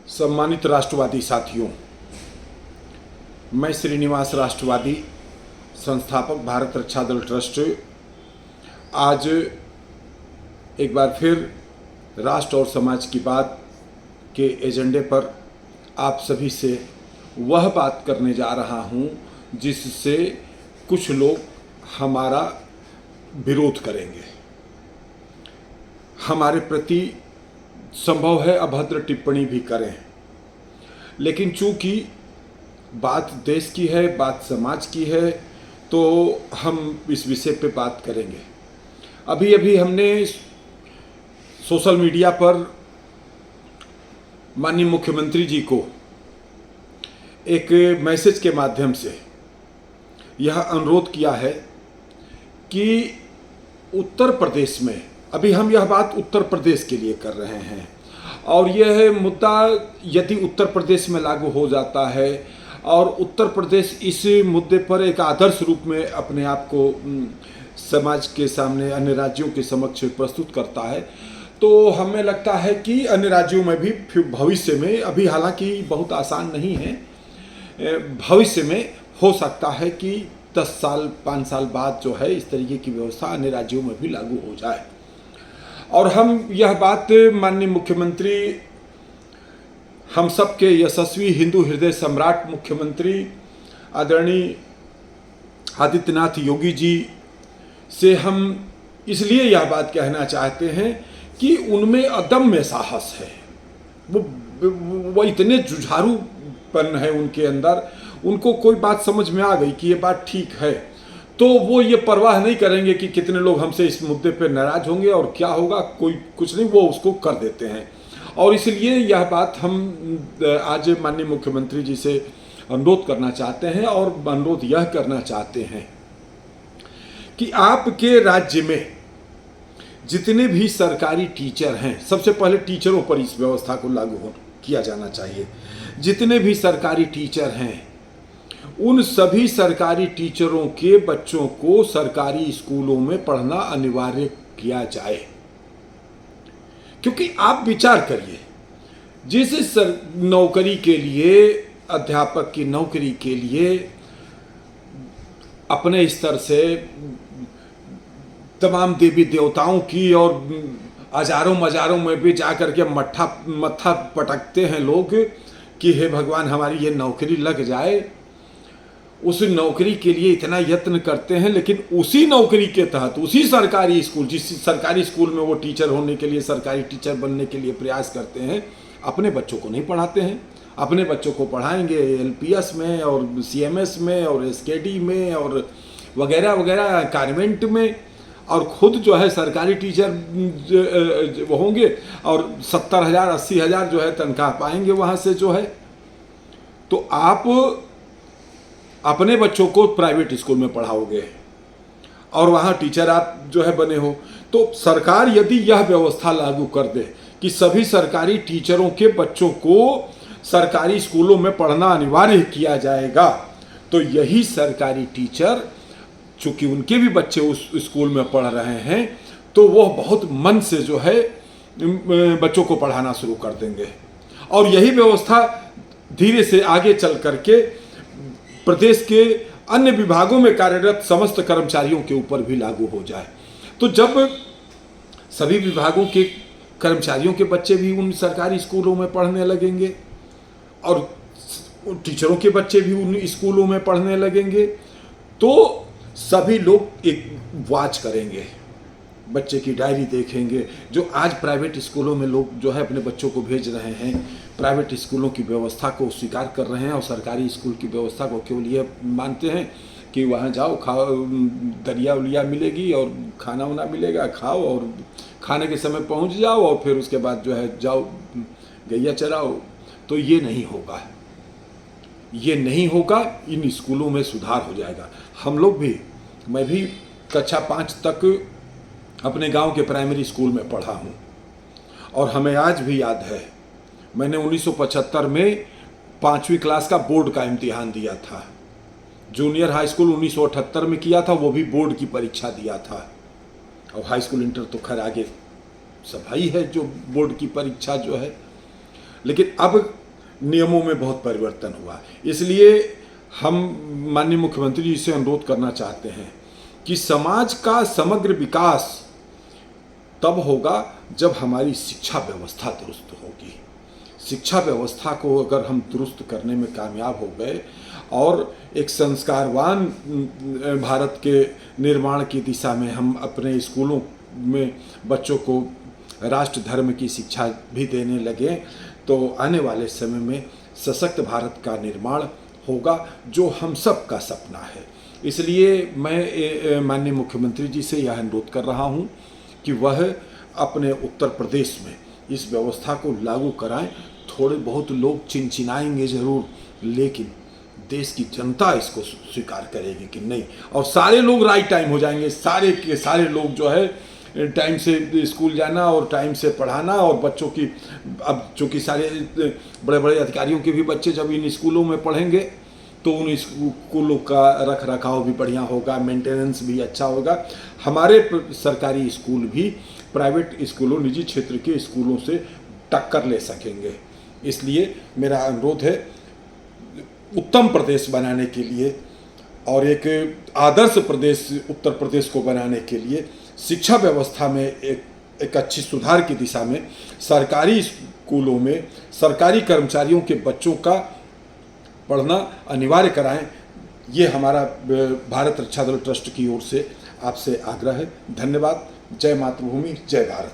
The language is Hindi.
सम्मानित राष्ट्रवादी साथियों, मैं श्रीनिवास राष्ट्रवादी संस्थापक भारत रक्षा दल ट्रस्ट आज एक बार फिर राष्ट्र और समाज की बात के एजेंडे पर आप सभी से वह बात करने जा रहा हूं जिससे कुछ लोग हमारा विरोध करेंगे, हमारे प्रति संभव है अभद्र टिप्पणी भी करें। लेकिन चूंकि बात देश की है, बात समाज की है, तो हम इस विषय पे बात करेंगे। अभी अभी हमने सोशल मीडिया पर माननीय मुख्यमंत्री जी को एक मैसेज के माध्यम से यह अनुरोध किया है कि उत्तर प्रदेश में, अभी हम यह बात उत्तर प्रदेश के लिए कर रहे हैं और यह मुद्दा यदि उत्तर प्रदेश में लागू हो जाता है और उत्तर प्रदेश इस मुद्दे पर एक आदर्श रूप में अपने आप को समाज के सामने अन्य राज्यों के समक्ष प्रस्तुत करता है, तो हमें लगता है कि अन्य राज्यों में भी भविष्य में, अभी हालांकि बहुत आसान नहीं है, भविष्य में हो सकता है कि 10 साल 5 साल बाद जो है इस तरीके की व्यवस्था अन्य राज्यों में भी लागू हो जाए। और हम यह बात माननीय मुख्यमंत्री, हम सब के यशस्वी हिंदू हृदय सम्राट मुख्यमंत्री आदरणीय आदित्यनाथ योगी जी से हम इसलिए यह बात कहना चाहते हैं कि उनमें अदम्य साहस है, वो इतने जुझारूपन है उनके अंदर, उनको कोई बात समझ में आ गई कि ये बात ठीक है तो वो ये परवाह नहीं करेंगे कि कितने लोग हमसे इस मुद्दे पे नाराज होंगे और क्या होगा, कोई कुछ नहीं, वो उसको कर देते हैं। और इसलिए यह बात हम आज माननीय मुख्यमंत्री जी से अनुरोध करना चाहते हैं और अनुरोध यह करना चाहते हैं कि आपके राज्य में जितने भी सरकारी टीचर हैं, सबसे पहले टीचरों पर इस व्यवस्था को लागू किया जाना चाहिए। जितने भी सरकारी टीचर हैं उन सभी सरकारी टीचरों के बच्चों को सरकारी स्कूलों में पढ़ना अनिवार्य किया जाए। क्योंकि आप विचार करिए, जिस नौकरी के लिए, अध्यापक की नौकरी के लिए अपने स्तर से तमाम देवी देवताओं की और हजारों मजारों में भी जाकर के मत्था पटकते हैं लोग कि हे भगवान हमारी ये नौकरी लग जाए, उस नौकरी के लिए इतना यत्न करते हैं, लेकिन उसी नौकरी के तहत उसी सरकारी स्कूल, जिस सरकारी स्कूल में वो टीचर होने के लिए, सरकारी टीचर बनने के लिए प्रयास करते हैं, अपने बच्चों को नहीं पढ़ाते हैं। अपने बच्चों को पढ़ाएंगे LPS में और CMS में और SKD में और वगैरह वगैरह कॉन्वेंट में, और खुद जो है सरकारी टीचर वो होंगे और 70,000 80,000 जो है तनख्वाह पाएंगे वहाँ से जो है। तो आप अपने बच्चों को प्राइवेट स्कूल में पढ़ाओगे और वहाँ टीचर आप जो है बने हो, तो सरकार यदि यह व्यवस्था लागू कर दे कि सभी सरकारी टीचरों के बच्चों को सरकारी स्कूलों में पढ़ना अनिवार्य किया जाएगा, तो यही सरकारी टीचर, चूंकि उनके भी बच्चे उस स्कूल में पढ़ रहे हैं, तो वह बहुत मन से जो है बच्चों को पढ़ाना शुरू कर देंगे और यही व्यवस्था धीरे से आगे चल करके प्रदेश के अन्य विभागों में कार्यरत समस्त कर्मचारियों के ऊपर भी लागू हो जाए। तो जब सभी विभागों के कर्मचारियों के बच्चे भी उन सरकारी स्कूलों में पढ़ने लगेंगे और टीचरों के बच्चे भी उन स्कूलों में पढ़ने लगेंगे, तो सभी लोग एक वॉच करेंगे, बच्चे की डायरी देखेंगे। जो आज प्राइवेट स्कूलों में लोग जो है अपने बच्चों को भेज रहे हैं, प्राइवेट स्कूलों की व्यवस्था को स्वीकार कर रहे हैं और सरकारी स्कूल की व्यवस्था को केवल ये मानते हैं कि वहाँ जाओ, खाओ, दरिया उलिया मिलेगी और खाना वाना मिलेगा, खाओ और खाने के समय पहुँच जाओ और फिर उसके बाद जो है जाओ गैया चराओ। तो ये नहीं होगा, ये नहीं होगा। इन स्कूलों में सुधार हो जाएगा। हम लोग भी, मैं भी कक्षा 5 तक अपने गांव के प्राइमरी स्कूल में पढ़ा हूं और हमें आज भी याद है, मैंने 1975 में 5वीं क्लास का बोर्ड का इम्तिहान दिया था। जूनियर हाई स्कूल 1978 में किया था, वो भी बोर्ड की परीक्षा दिया था। और हाई स्कूल इंटर तो खैर आगे सब ही है, जो बोर्ड की परीक्षा जो है लेकिन अब नियमों में बहुत परिवर्तन हुआ। इसलिए हम माननीय मुख्यमंत्री जी से अनुरोध करना चाहते हैं कि समाज का समग्र विकास तब होगा जब हमारी शिक्षा व्यवस्था दुरुस्त होगी। शिक्षा व्यवस्था को अगर हम दुरुस्त करने में कामयाब हो गए और एक संस्कारवान भारत के निर्माण की दिशा में हम अपने स्कूलों में बच्चों को राष्ट्र धर्म की शिक्षा भी देने लगे, तो आने वाले समय में सशक्त भारत का निर्माण होगा, जो हम सब का सपना है। इसलिए मैं माननीय मुख्यमंत्री जी से यह अनुरोध कर रहा हूं कि वह अपने उत्तर प्रदेश में इस व्यवस्था को लागू कराएं। थोड़े बहुत लोग चिनचिनाएंगे ज़रूर, लेकिन देश की जनता इसको स्वीकार करेगी कि नहीं, और सारे लोग राइट टाइम हो जाएंगे। सारे के सारे लोग जो है टाइम से स्कूल जाना और टाइम से पढ़ाना, और बच्चों की अब चूँकि सारे बड़े बड़े अधिकारियों के भी बच्चे जब इन स्कूलों में पढ़ेंगे तो उन स्कूलों का रख रखाव भी बढ़िया होगा, मेंटेनेंस भी अच्छा होगा। हमारे सरकारी स्कूल भी प्राइवेट स्कूलों, निजी क्षेत्र के स्कूलों से टक्कर ले सकेंगे। इसलिए मेरा अनुरोध है, उत्तम प्रदेश बनाने के लिए और एक आदर्श प्रदेश उत्तर प्रदेश को बनाने के लिए शिक्षा व्यवस्था में एक अच्छी सुधार की दिशा में सरकारी स्कूलों में सरकारी कर्मचारियों के बच्चों का पढ़ना अनिवार्य कराएं। ये हमारा भारत रक्षा दल ट्रस्ट की ओर से आपसे आग्रह है। धन्यवाद। जय मातृभूमि, जय भारत।